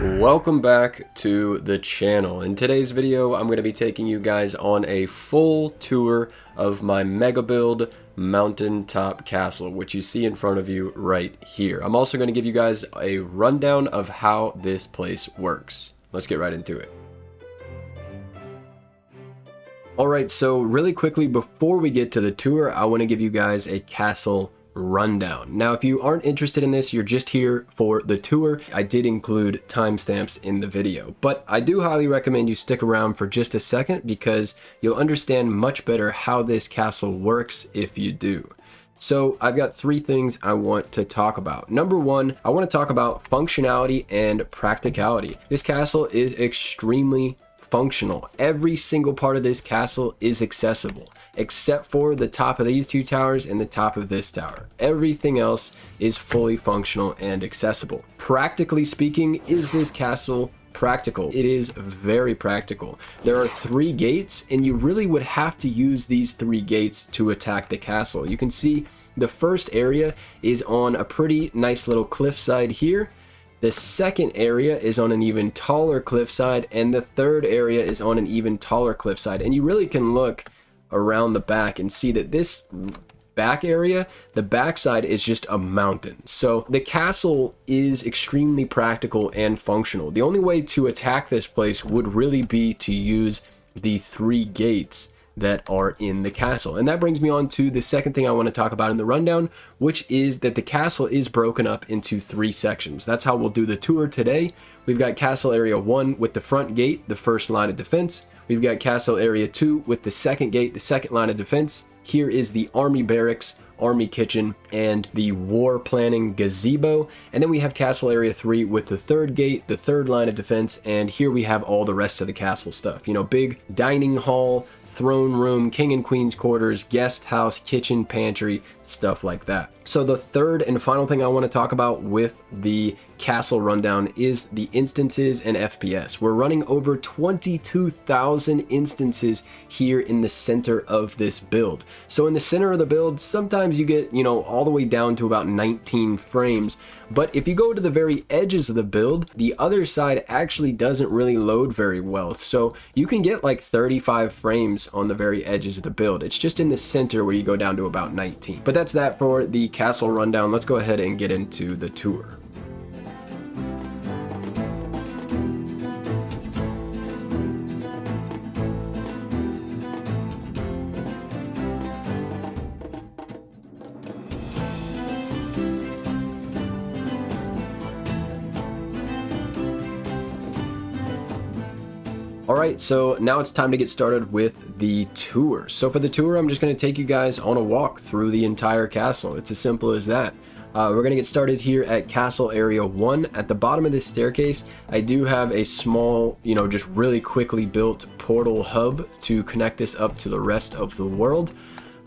Welcome back to the channel. In today's video, I'm going to be taking you guys on a full tour of my mega build mountaintop castle, which you see in front of you right here. I'm also going to give you guys a rundown of how this place works. Let's get right into it. Alright, so really quickly before we get to the tour, I want to give you guys a castle rundown. Now, if you aren't interested in this, you're just here for the tour. I did include timestamps in the video, but I do highly recommend you stick around for just a second because you'll understand much better how this castle works if you do. So I've got three things I want to talk about. Number one, I want to talk about functionality and practicality. This castle is extremely functional. Every single part of this castle is accessible, except for the top of these two towers and the top of this tower. Everything else is fully functional and accessible. Practically speaking, is this castle practical? It is very practical. There are three gates, and you really would have to use these three gates to attack the castle. You can see the first area is on a pretty nice little cliffside here. The second area is on an even taller cliffside, and the third area is on an even taller cliffside. And you really can look around the back and see that this back area, the backside is just a mountain. So the castle is extremely practical and functional. The only way to attack this place would really be to use the three gates that are in the castle. And that brings me on to the second thing I want to talk about in the rundown, which is that the castle is broken up into three sections. That's how we'll do the tour today. We've got Castle Area 1 with the front gate, the first line of defense. We've got Castle Area 2 with the second gate, the second line of defense. Here is the army barracks, army kitchen, and the war planning gazebo. And then we have Castle Area 3 with the third gate, the third line of defense, and here we have all the rest of the castle stuff. You know, big dining hall, throne room, king and queen's quarters, guest house, kitchen, pantry, stuff like that. So the third and final thing I want to talk about with the castle rundown is the instances and FPS. We're running over 22,000 instances here in the center of this build. So in the center of the build, sometimes you get, you know, all the way down to about 19 frames. But if you go to the very edges of the build, the other side actually doesn't really load very well. So you can get like 35 frames on the very edges of the build. It's just in the center where you go down to about 19. But that's that for the castle rundown. Let's go ahead and get into the tour. Alright, so now it's time to get started with the tour. So for the tour, I'm just going to take you guys on a walk through the entire castle. It's as simple as that. We're going to get started here at Castle Area 1. At the bottom of this staircase, I do have a small, you know, just really quickly built portal hub to connect this up to the rest of the world.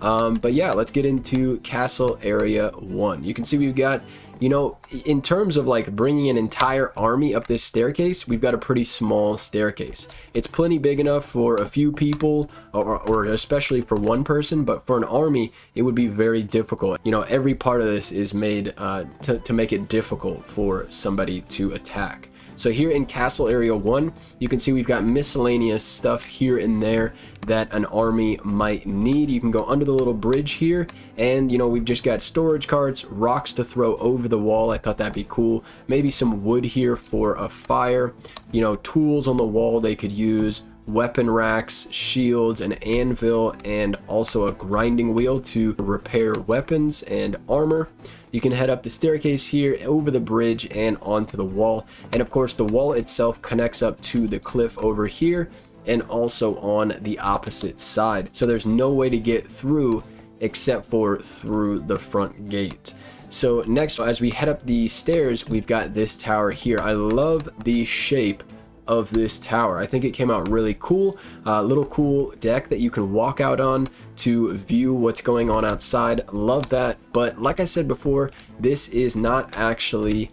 But yeah, let's get into Castle Area 1. You can see we've got, you know, in terms of like bringing an entire army up this staircase, we've got a pretty small staircase. It's plenty big enough for a few people or especially for one person, but for an army, it would be very difficult. You know, every part of this is made to make it difficult for somebody to attack. So here in Castle Area 1, you can see we've got miscellaneous stuff here and there that an army might need. You can go under the little bridge here, and you know, we've just got storage carts, rocks to throw over the wall. I thought that'd be cool. Maybe some wood here for a fire. You know, tools on the wall they could use. Weapon racks, shields, an anvil, and also a grinding wheel to repair weapons and armor. You can head up the staircase here, over the bridge, and onto the wall. And of course, the wall itself connects up to the cliff over here and also on the opposite side. So there's no way to get through except for through the front gate. So next, as we head up the stairs, we've got this tower here. I love the shape of this tower. I think it came out really cool. Little cool deck that you can walk out on to view what's going on outside. Love that. But like I said before, this is not actually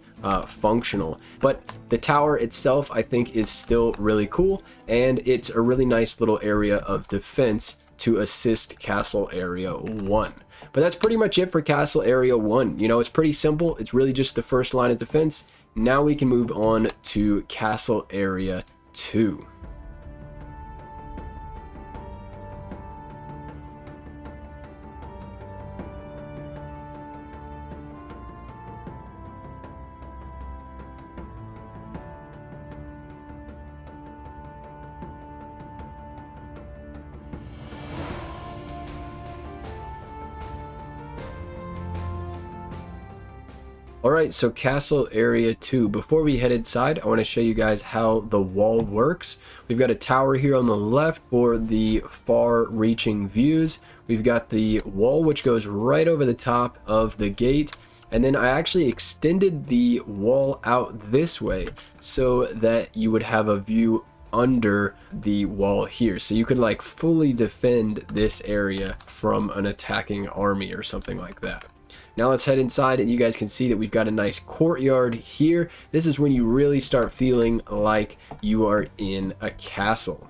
functional, but the tower itself I think is still really cool, and it's a really nice little area of defense to assist Castle Area 1. But that's pretty much it for Castle Area 1. You know, it's pretty simple. It's really just the first line of defense. Now we can move on to Castle Area 2. Alright, so Castle Area 2. Before we head inside, I want to show you guys how the wall works. We've got a tower here on the left for the far-reaching views. We've got the wall which goes right over the top of the gate. And then I actually extended the wall out this way so that you would have a view under the wall here. So you could like fully defend this area from an attacking army or something like that. Now let's head inside and you guys can see that we've got a nice courtyard here. This is when you really start feeling like you are in a castle.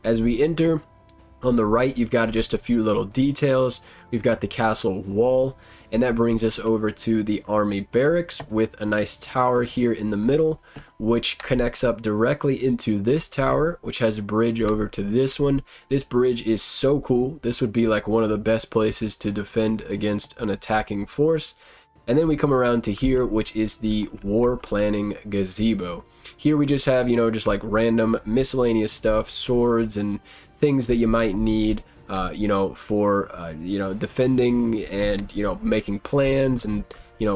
As we enter, on the right you've got just a few little details. We've got the castle wall, and that brings us over to the army barracks with a nice tower here in the middle, which connects up directly into this tower, which has a bridge over to this one. This bridge is so cool. This would be like one of the best places to defend against an attacking force. And then we come around to here, which is the war planning gazebo. Here we just have, just like random miscellaneous stuff, swords and things that you might need, for, defending and, making plans and,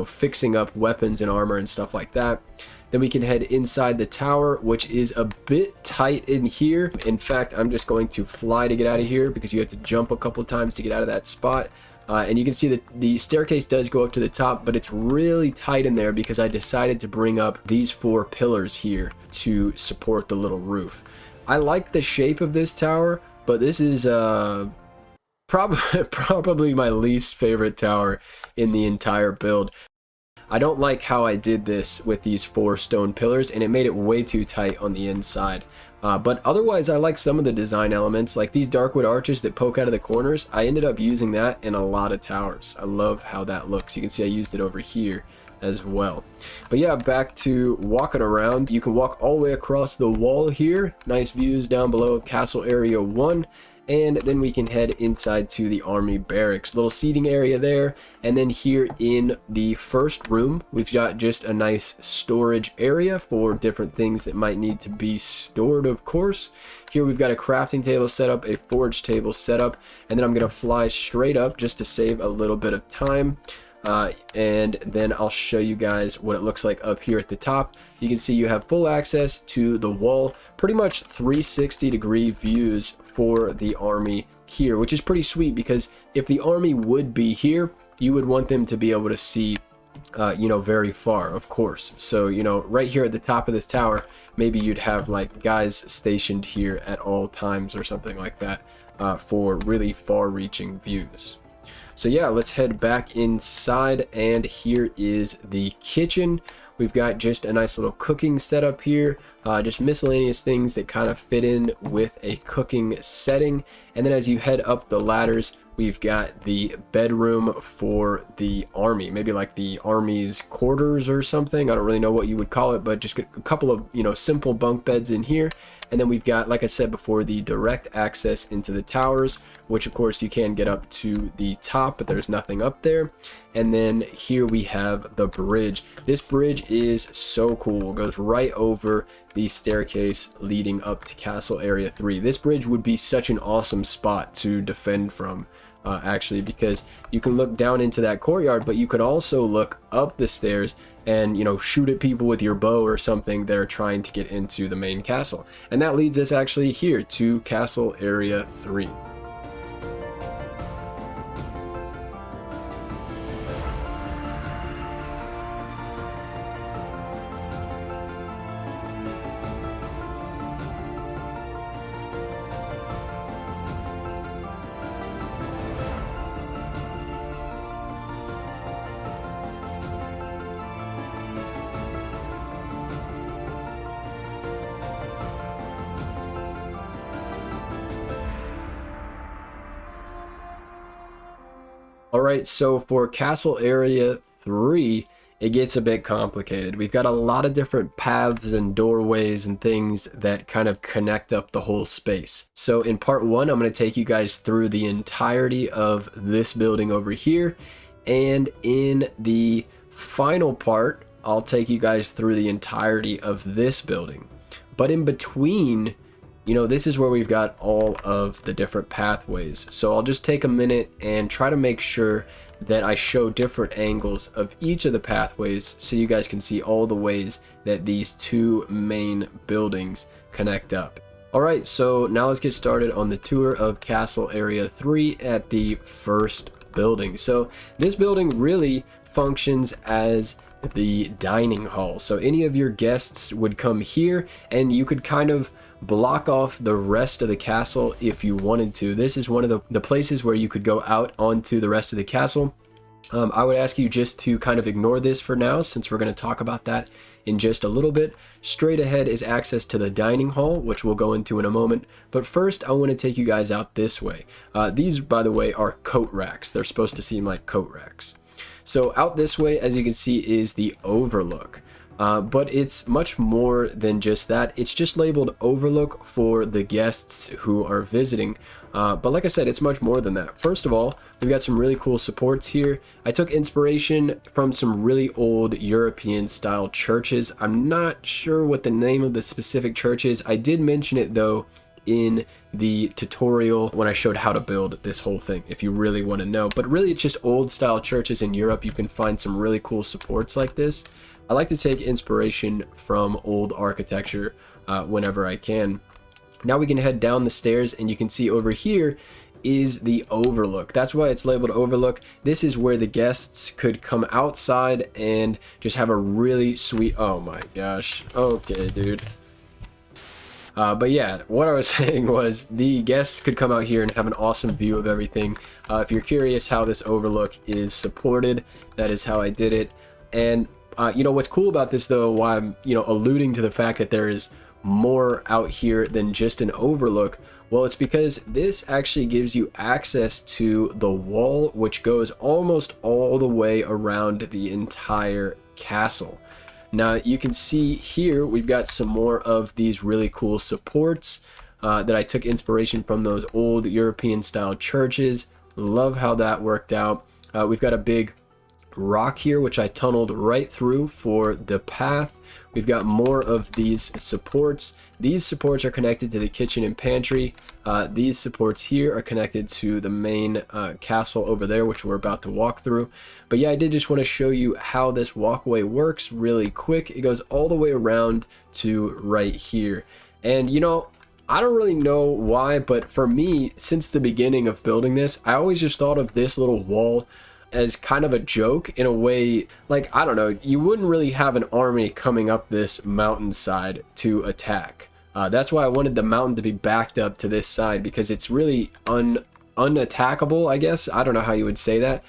fixing up weapons and armor and stuff like that. Then we can head inside the tower, which is a bit tight in here. In fact, I'm just going to fly to get out of here because you have to jump a couple times to get out of that spot. And you can see that the staircase does go up to the top, but it's really tight in there because I decided to bring up these 4 pillars here to support the little roof. I like the shape of this tower, but this is probably my least favorite tower in the entire build. I don't like how I did this with these 4 stone pillars, and it made it way too tight on the inside. But otherwise, I like some of the design elements, like these darkwood arches that poke out of the corners. I ended up using that in a lot of towers. I love how that looks. You can see I used it over here as well. But yeah, back to walking around. You can walk all the way across the wall here. Nice views down below of Castle Area 1. And then we can head inside to the army barracks, little seating area there. And then here in the first room, we've got just a nice storage area for different things that might need to be stored, of course. Here we've got a crafting table set up, a forge table set up, and then I'm gonna fly straight up just to save a little bit of time. And then I'll show you guys what it looks like up here at the top. You can see you have full access to the wall, pretty much 360-degree views for the army here, which is pretty sweet because if the army would be here, you would want them to be able to see very far, of course. So, right here at the top of this tower, maybe you'd have like guys stationed here at all times or something like that for really far-reaching views. So yeah, let's head back inside, and here is the kitchen. We've got just a nice little cooking setup here, just miscellaneous things that kind of fit in with a cooking setting. And then as you head up the ladders, we've got the bedroom for the army, maybe like the army's quarters or something. I don't really know what you would call it, but just a couple of simple bunk beds in here. And then we've got, like I said before, the direct access into the towers, which of course you can get up to the top, but there's nothing up there. And then here we have the bridge. This bridge is so cool. It goes right over the staircase leading up to Castle Area 3. This bridge would be such an awesome spot to defend from, actually, because you can look down into that courtyard, but you could also look up the stairs and shoot at people with your bow or something that are trying to get into the main castle. And that leads us actually here to Castle Area 3. Alright, so for Castle Area 3, it gets a bit complicated. We've got a lot of different paths and doorways and things that kind of connect up the whole space. So in part one, I'm going to take you guys through the entirety of this building over here. And in the final part, I'll take you guys through the entirety of this building. But in between, you know, this is where we've got all of the different pathways. So I'll just take a minute and try to make sure that I show different angles of each of the pathways so you guys can see all the ways that these two main buildings connect up. Alright, so now let's get started on the tour of Castle Area 3 at the first building. So this building really functions as the dining hall. So any of your guests would come here and you could kind of block off the rest of the castle if you wanted to. This is one of the places where you could go out onto the rest of the castle. I would ask you just to kind of ignore this for now, since we're going to talk about that in just a little bit. Straight ahead is access to the dining hall, which we'll go into in a moment. But first, I want to take you guys out this way. These, by the way, are coat racks. They're supposed to seem like coat racks. So out this way, as you can see, is the overlook. But it's much more than just that. It's just labeled overlook for the guests who are visiting. But like I said, it's much more than that. First of all, we've got some really cool supports here. I took inspiration from some really old European style churches. I'm not sure what the name of the specific church is. I did mention it though in the tutorial when I showed how to build this whole thing, if you really want to know. But really, it's just old style churches in Europe. You can find some really cool supports like this. I like to take inspiration from old architecture whenever I can. Now we can head down the stairs and you can see over here is the overlook. That's why it's labeled overlook. This is where the guests could come outside and just have a really sweet, oh my gosh. Okay, dude. But yeah, what I was saying was the guests could come out here and have an awesome view of everything. If you're curious how this overlook is supported, that is how I did it. And you know, what's cool about this though, why I'm, you know, alluding to the fact that there is more out here than just an overlook, well, it's because this actually gives you access to the wall, which goes almost all the way around the entire castle. Now you can see here we've got some more of these really cool supports that I took inspiration from those old European style churches. Love how that worked out. We've got a big rock here which I tunneled right through for the path. We've got more of these supports. These supports are connected to the kitchen and pantry. These supports here are connected to the main castle over there, which we're about to walk through. But yeah, I did just want to show you how this walkway works really quick. It goes all the way around to right here. And you know, I don't really know why, but for me, since the beginning of building this, I always just thought of this little wall as kind of a joke in a way. Like, I don't know, you wouldn't really have an army coming up this mountainside to attack. That's why I wanted the mountain to be backed up to this side, because it's really unattackable, I guess. I don't know how you would say that.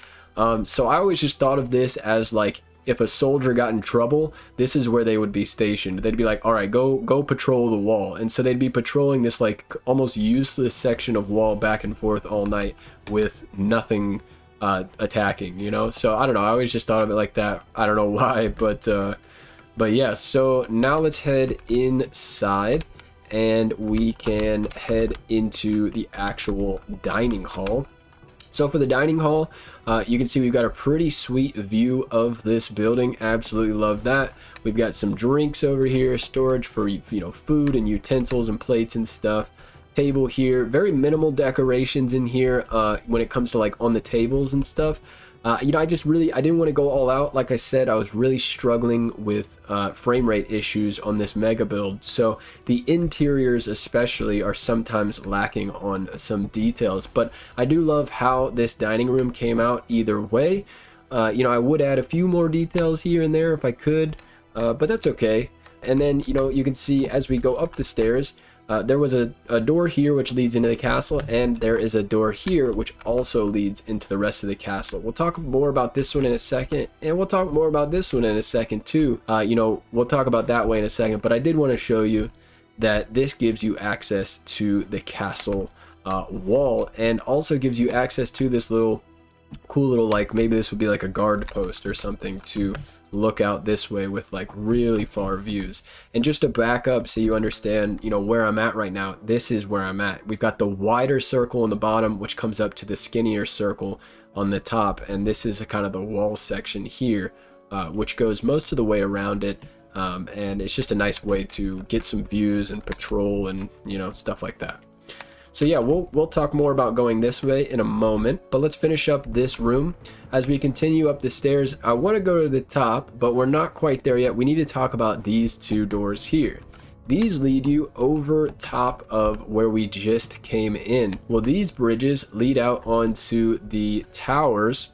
So I always just thought of this as like, if a soldier got in trouble, this is where they would be stationed. They'd be like, all right, go patrol the wall. And so they'd be patrolling this like almost useless section of wall back and forth all night with nothing attacking, you know. So I don't know, I always just thought of it like that. I don't know why, but yeah. So now let's head inside and we can head into the actual dining hall. So for the dining hall, you can see we've got a pretty sweet view of this building. Absolutely love that. We've got some drinks over here, storage for, you know, food and utensils and plates and stuff. Table here, very minimal decorations in here when it comes to like on the tables and stuff. You know, I didn't want to go all out. Like I said, I was really struggling with frame rate issues on this mega build. So the interiors especially are sometimes lacking on some details. But I do love how this dining room came out either way. You know, I would add a few more details here and there if I could, but that's okay. And then, you know, you can see as we go up the stairs, there was a door here which leads into the castle, and there is a door here which also leads into the rest of the castle. We'll talk more about this one in a second, and we'll talk more about this one in a second too. You know, we'll talk about that way in a second, but I did want to show you that this gives you access to the castle wall, and also gives you access to this little cool little, like, maybe this would be like a guard post or something to look out this way with like really far views. And just to back up so you understand, you know, where I'm at right now, this is where I'm at. We've got the wider circle on the bottom, which comes up to the skinnier circle on the top, and this is a kind of the wall section here, which goes most of the way around it. And it's just a nice way to get some views and patrol and, you know, stuff like that. So yeah, we'll talk more about going this way in a moment, but let's finish up this room. As we continue up the stairs, I want to go to the top, but we're not quite there yet. We need to talk about these two doors here. These lead you over top of where we just came in. Well, these bridges lead out onto the towers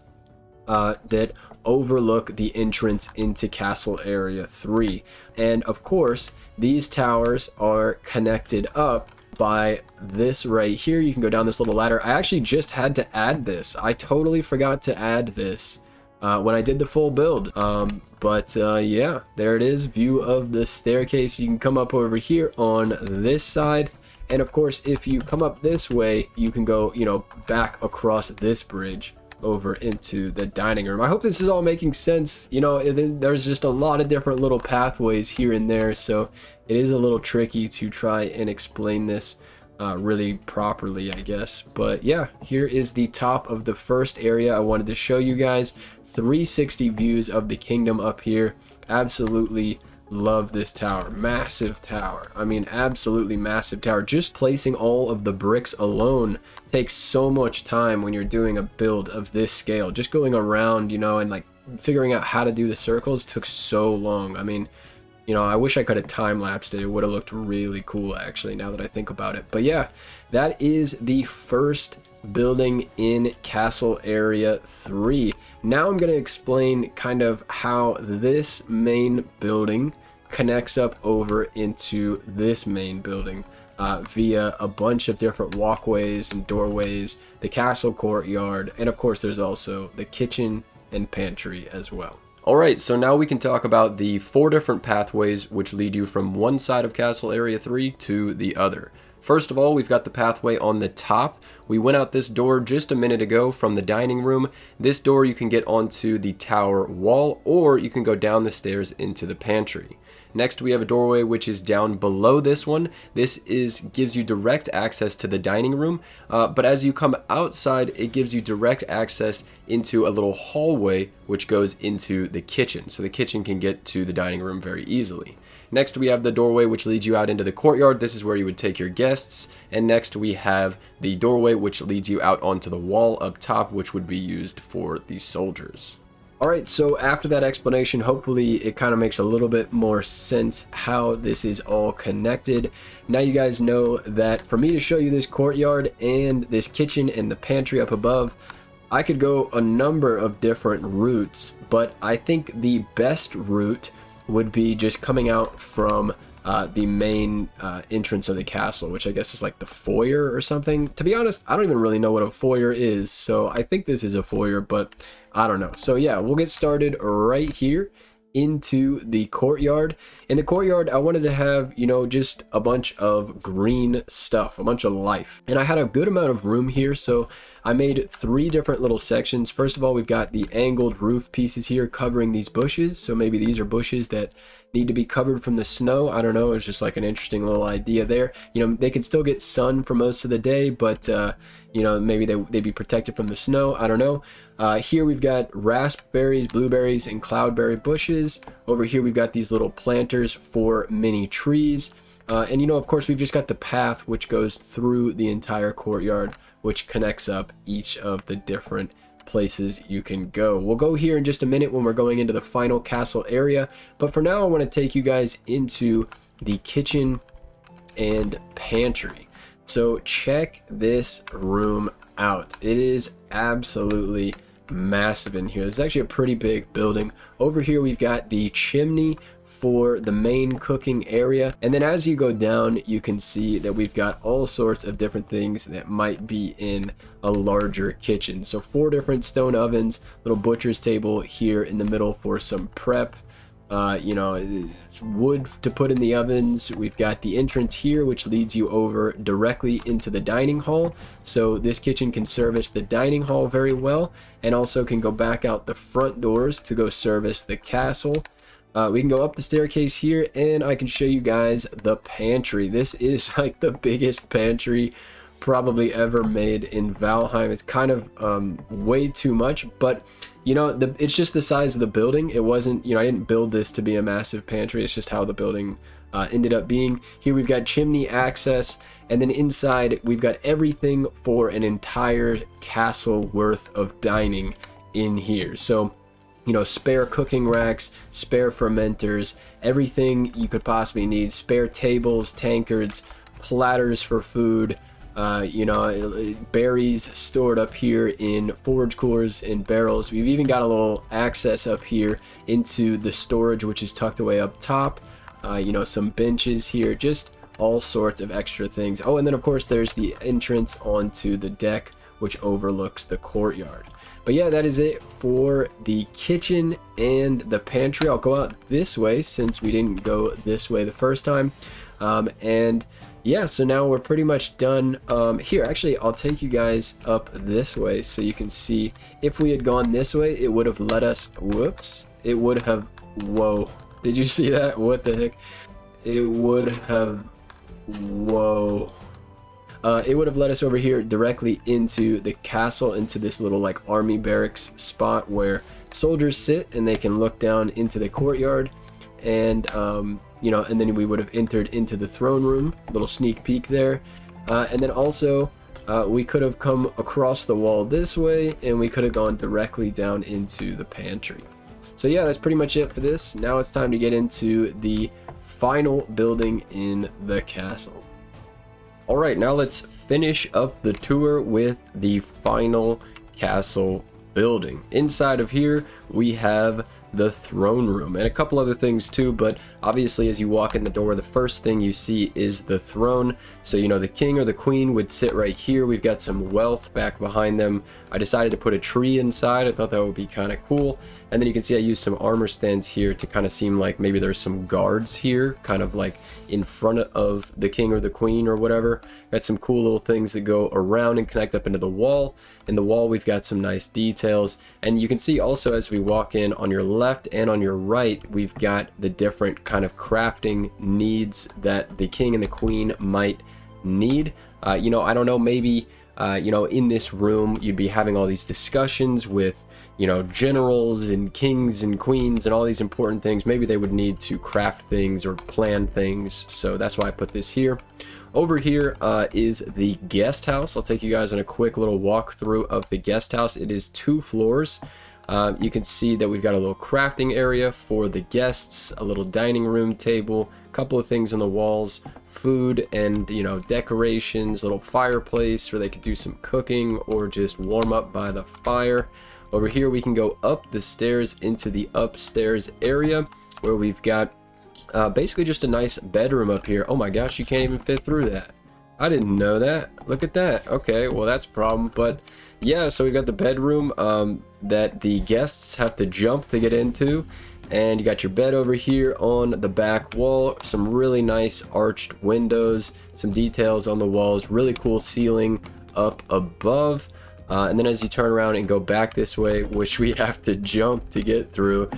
that overlook the entrance into Castle Area 3. And of course, these towers are connected up by this right here. You can go down this little ladder. I actually just had to add this. I totally forgot to add this when I did the full build. Yeah, there it is. View of the staircase. You can come up over here on this side. And of course, if you come up this way, you can go, you know, back across this bridge over into the dining room. I hope this is all making sense. You know, there's just a lot of different little pathways here and there, so it is a little tricky to try and explain this really properly, I guess. But yeah, here is the top of the first area I wanted to show you guys. 360 views of the kingdom up here. Absolutely love this tower. Massive tower. I mean, absolutely massive tower. Just placing all of the bricks alone takes so much time when you're doing a build of this scale. Just going around, you know, and like figuring out how to do the circles took so long. I mean, you know, I wish I could have time-lapsed it. It would have looked really cool, actually, now that I think about it. But yeah, that is the first building in Castle Area 3. Now I'm going to explain kind of how this main building connects up over into this main building via a bunch of different walkways and doorways, the castle courtyard, and of course there's also the kitchen and pantry as well. Alright, so now we can talk about the 4 different pathways which lead you from one side of Castle Area 3 to the other. First of all, we've got the pathway on the top. We went out this door just a minute ago from the dining room. This door you can get onto the tower wall, or you can go down the stairs into the pantry. Next, we have a doorway which is down below this one. This gives you direct access to the dining room, but as you come outside, it gives you direct access into a little hallway which goes into the kitchen. So the kitchen can get to the dining room very easily. Next, we have the doorway which leads you out into the courtyard. This is where you would take your guests. And next, we have the doorway which leads you out onto the wall up top, which would be used for the soldiers. Alright, so after that explanation, hopefully it kind of makes a little bit more sense how this is all connected. Now you guys know that for me to show you this courtyard and this kitchen and the pantry up above, I could go a number of different routes, but I think the best route would be just coming out from the main entrance of the castle, which I guess is like the foyer or something. To be honest, I don't even really know what a foyer is, so I think this is a foyer, but I don't know. So yeah, we'll get started right here into the courtyard. In the courtyard, I wanted to have, you know, just a bunch of green stuff, a bunch of life. And I had a good amount of room here, so I made 3 different little sections. First of all, we've got the angled roof pieces here covering these bushes. So maybe these are bushes that need to be covered from the snow. I don't know. It's just like an interesting little idea there. You know, they could still get sun for most of the day, but, you know, maybe they'd be protected from the snow. I don't know. Here we've got raspberries, blueberries, and cloudberry bushes. Over here we've got these little planters for mini trees. And, you know, of course, we've just got the path which goes through the entire courtyard, which connects up each of the different places you can go. We'll go here in just a minute when we're going into the final castle area, but for now I want to take you guys into the kitchen and pantry. So check this room out. It is absolutely massive in here. This is actually a pretty big building. Over here we've got the chimney for the main cooking area, and then as you go down you can see that we've got all sorts of different things that might be in a larger kitchen. So 4 different stone ovens, little butcher's table here in the middle for some prep, you know, wood to put in the ovens. We've got the entrance here, which leads you over directly into the dining hall. So this kitchen can service the dining hall very well, and also can go back out the front doors to go service the castle. We can go up the staircase here, and I can show you guys the pantry. This is like the biggest pantry probably ever made in Valheim. It's kind of way too much, but you know, it's just the size of the building. It wasn't, you know, I didn't build this to be a massive pantry. It's just how the building ended up being. Here we've got chimney access, and then inside we've got everything for an entire castle worth of dining in here. So, you know, spare cooking racks, spare fermenters, everything you could possibly need, spare tables, tankards, platters for food, you know, berries stored up here in forage coolers and barrels. We've even got a little access up here into the storage, which is tucked away up top. You know, some benches here, just all sorts of extra things. Oh, and then of course there's the entrance onto the deck, which overlooks the courtyard. But yeah, that is it for the kitchen and the pantry. I'll go out this way since we didn't go this way the first time. And yeah, so now we're pretty much done. Here, actually, I'll take you guys up this way so you can see. If we had gone this way, it would have let us, whoops, it would have, whoa, did you see that? What the heck? It would have, whoa. It would have led us over here directly into the castle, into this little like army barracks spot where soldiers sit and they can look down into the courtyard. And you know, and then we would have entered into the throne room, little sneak peek there. And then also we could have come across the wall this way, and we could have gone directly down into the pantry. So yeah, that's pretty much it for this. Now it's time to get into the final building in the castle. All right, now let's finish up the tour with the final castle building. Inside of here, we have the throne room and a couple other things too, but obviously as you walk in the door, the first thing you see is the throne. So, you know, the king or the queen would sit right here. We've got some wealth back behind them. I decided to put a tree inside. I thought that would be kind of cool. And then you can see I used some armor stands here to kind of seem like maybe there's some guards here, kind of like in front of the king or the queen or whatever. Got some cool little things that go around and connect up into the wall. In the wall, we've got some nice details. And you can see also as we walk in on your left and on your right, we've got the different kind of crafting needs that the king and the queen might need. You know, I don't know, maybe, you know, in this room, you'd be having all these discussions with, you know, generals and kings and queens and all these important things. Maybe they would need to craft things or plan things. So that's why I put this here. Over here is the guest house. I'll take you guys on a quick little walkthrough of the guest house. It is 2 floors. You can see that we've got a little crafting area for the guests, a little dining room table, a couple of things on the walls, food and, you know, decorations, little fireplace where they could do some cooking or just warm up by the fire. Over here we can go up the stairs into the upstairs area where we've got basically just a nice bedroom up here. Oh my gosh, you can't even fit through that. I didn't know that. Look at that. Okay, well that's a problem. But yeah, so we got the bedroom that the guests have to jump to get into. And you got your bed over here on the back wall. Some really nice arched windows. Some details on the walls. Really cool ceiling up above. And then as you turn around and go back this way, which we have to jump to get through,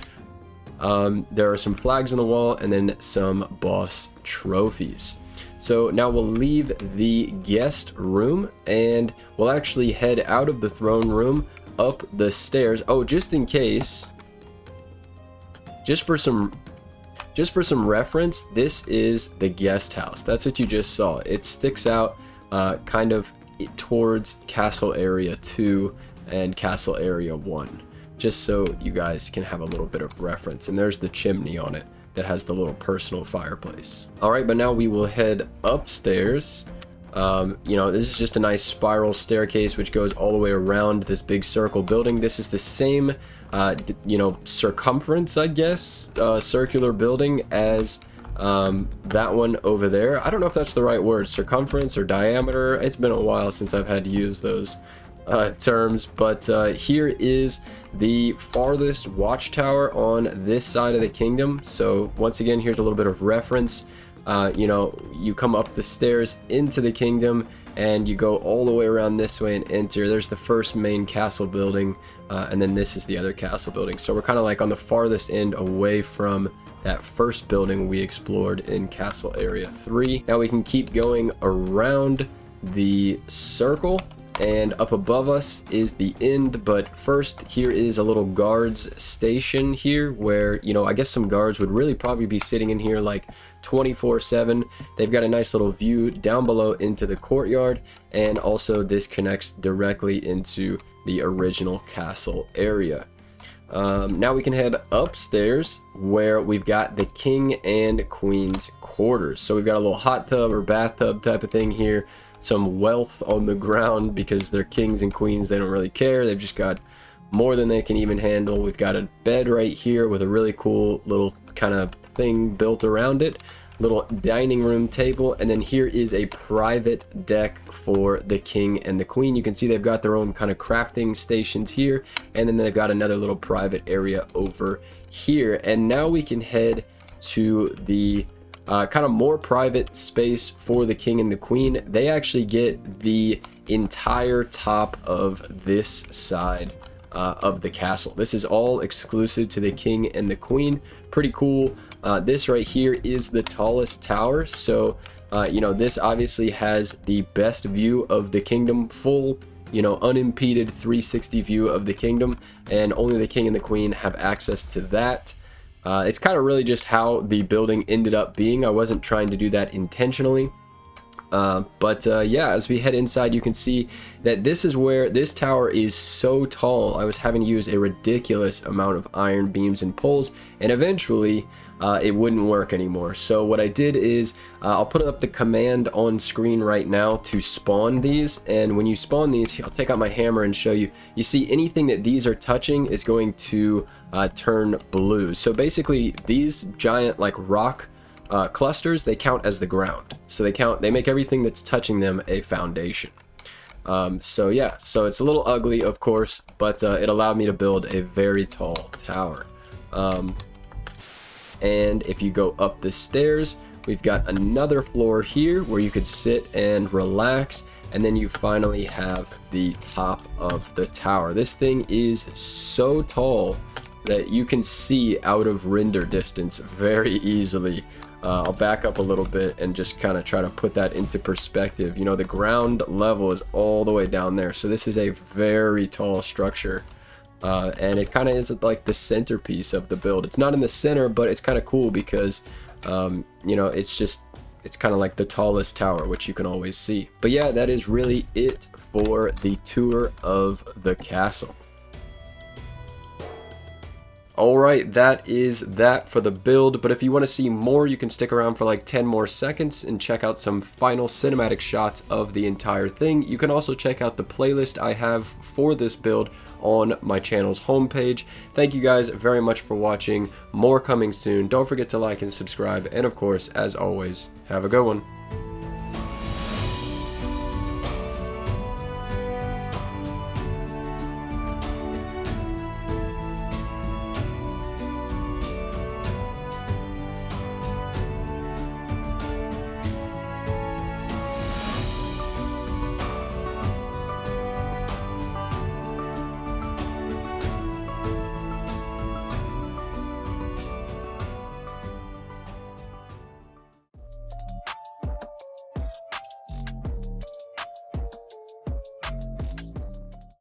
there are some flags on the wall and then some boss trophies. So now we'll leave the guest room and we'll actually head out of the throne room up the stairs. Oh, just in case, just for some reference, this is the guest house. That's what you just saw. It sticks out kind of towards Castle Area 2 and Castle Area 1, just so you guys can have a little bit of reference. And there's the chimney on it that has the little personal fireplace. All right, but now we will head upstairs. You know, this is just a nice spiral staircase which goes all the way around this big circle building. This is the same, you know, circumference, I guess, circular building as that one over there. I don't know if that's the right word, circumference or diameter. It's been a while since I've had to use those. terms, but here is the farthest watchtower on this side of the kingdom. So once again, here's a little bit of reference. You know, you come up the stairs into the kingdom and you go all the way around this way and enter. There's the first main castle building, and then this is the other castle building. So we're kind of like on the farthest end away from that first building we explored in Castle Area 3. Now we can keep going around the circle, and up above us is the end. But first, here is a little guards station here where, you know, I guess some guards would really probably be sitting in here like 24/7. They've got a nice little view down below into the courtyard, and also this connects directly into the original castle area. Now we can head upstairs where we've got the king and queen's quarters. So we've got a little hot tub or bathtub type of thing here, some wealth on the ground because they're kings and queens. They don't really care. They've just got more than they can even handle. We've got a bed right here with a really cool little kind of thing built around it, little dining room table, and then here is a private deck for the king and the queen. You can see they've got their own kind of crafting stations here, and then they've got another little private area over here. And now we can head to the kind of more private space for the king and the queen. They actually get the entire top of this side of the castle. This is all exclusive to the king and the queen. Pretty cool. This right here is the tallest tower. So, you know, this obviously has the best view of the kingdom, full, you know, unimpeded 360 view of the kingdom, and only the king and the queen have access to that. It's kind of really just how the building ended up being. I wasn't trying to do that intentionally. Yeah, as we head inside, you can see that this is where this tower is so tall. I was having to use a ridiculous amount of iron beams and poles, and eventually it wouldn't work anymore. So what I did is I'll put up the command on screen right now to spawn these, and when you spawn these, I'll take out my hammer and show you. You see anything that these are touching is going to turn blue. So basically these giant like rock clusters, they count as the ground. So they make everything that's touching them a foundation. So yeah, so it's a little ugly, of course, but it allowed me to build a very tall tower. And if you go up the stairs, we've got another floor here where you could sit and relax, and then you finally have the top of the tower. This thing is so tall that you can see out of render distance very easily. I'll back up a little bit and just kind of try to put that into perspective. You know, the ground level is all the way down there, so this is a very tall structure. And it kind of is like the centerpiece of the build. It's not in the center, but it's kind of cool because, you know, it's kind of like the tallest tower, which you can always see. But yeah, that is really it for the tour of the castle. Alright, that is that for the build, but if you want to see more, you can stick around for like 10 more seconds and check out some final cinematic shots of the entire thing. You can also check out the playlist I have for this build on my channel's homepage. Thank you guys very much for watching. More coming soon. Don't forget to like and subscribe, and of course, as always, have a good one.